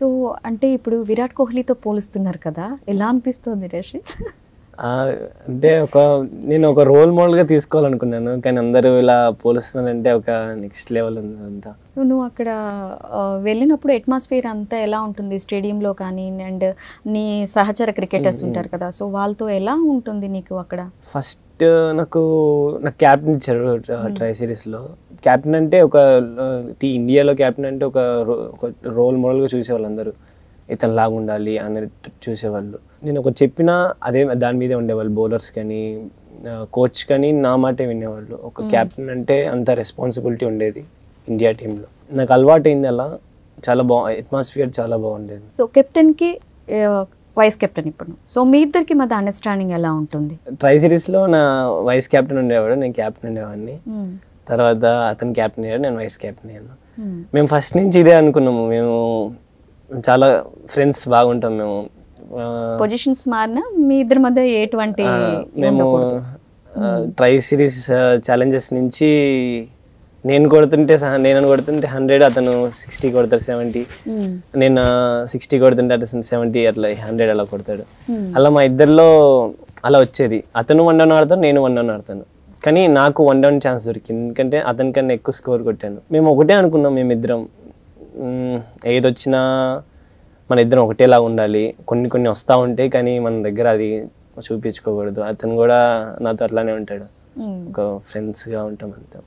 So అంటే ఇప్పుడు విరాట్ కోహ్లీతో పోలుస్తున్నారు కదా, ఎలా అనిపిస్తుంది రషీద్? అంటే నేను ఒక రోల్ మోడల్గా తీసుకోవాలనుకున్నాను, కానీ అందరూ ఇలా పోలుస్తున్నారంటే ఒక నెక్స్ట్ లెవెల్ ఉంది అంతా. నువ్వు అక్కడ వెళ్ళినప్పుడు అట్మాస్ఫియర్ అంతా ఎలా ఉంటుంది స్టేడియంలో కానీ, అండ్ నీ సహచర క్రికెటర్స్ ఉంటారు కదా, సో వాళ్ళతో ఎలా ఉంటుంది నీకు అక్కడ? ఫస్ట్ నాకు క్యాప్టెన్ ఇచ్చారు ట్రై సిరీస్లో. క్యాప్టెన్ అంటే ఇండియాలో క్యాప్టెన్ అంటే ఒక రోల్ మోడల్గా చూసేవాళ్ళు అందరూ, ఇతను లాగా ఉండాలి అన్నట్టు చూసేవాళ్ళు. నేను చెప్పినా దాని మీదే ఉండేవాళ్ళు, బౌలర్స్ కానీ కోచ్ కానీ నా మాటే వినేవాళ్ళు. ఒక క్యాప్టెన్ అంటే అంత రెస్పాన్సిబిలిటీ ఉండేది ఇండియా టీంలో. నాకు అలవాటు అయింది అలా, చాలా అట్మాస్ఫియర్ చాలా బాగుండేది. సో కెప్టెన్కి వైస్ కెప్టెన్ ఇప్పుడు, సో మీ ఇద్దరికి మధ్య అండర్స్టాండింగ్ ఎలా ఉంటుంది? ట్రై సిరీస్లో నా వైస్ కెప్టెన్ ఉండేవాడు, నేను క్యాప్టెన్ ఉండేవాడిని. తర్వాత అతను క్యాప్టెన్ అయ్యాడు, నేను వైస్ కెప్టెన్ అయ్యాను. మేము ఫస్ట్ నుంచి ఇదే అనుకున్నాము, మేము చాలా ఫ్రెండ్స్ బాగుంటాం. మేము పొజిషన్స్ మారినా మీ ఇద్దరి మధ్య ఎటువంటి మేము ట్రై సిరీస్ ఛాలెంజెస్ నుంచి నేను కొడుతుంటే 100, అతను 60 కొడతాడు, 70. నేను 60 కొడుతుంటే అతను 70, అట్లా 100 అలా కొడతాడు. అలా మా ఇద్దరిలో అలా వచ్చేది. అతను 1 డౌన్ ఆడతాను, నేను 1 డౌన్ ఆడతాను. కానీ నాకు 1 డౌన్ ఛాన్స్ దొరికింది, ఎందుకంటే అతనికన్నా ఎక్కువ స్కోర్ కొట్టాను. మేము ఒకటే అనుకున్నాం, మేమిద్దరం ఏదొచ్చినా మన ఇద్దరం ఒకటేలా ఉండాలి. కొన్ని వస్తూ ఉంటాయి, కానీ మన దగ్గర అది చూపించుకోకూడదు. అతను కూడా నాతో అట్లానే ఉంటాడు, ఒక ఫ్రెండ్స్గా ఉంటాం అంతా.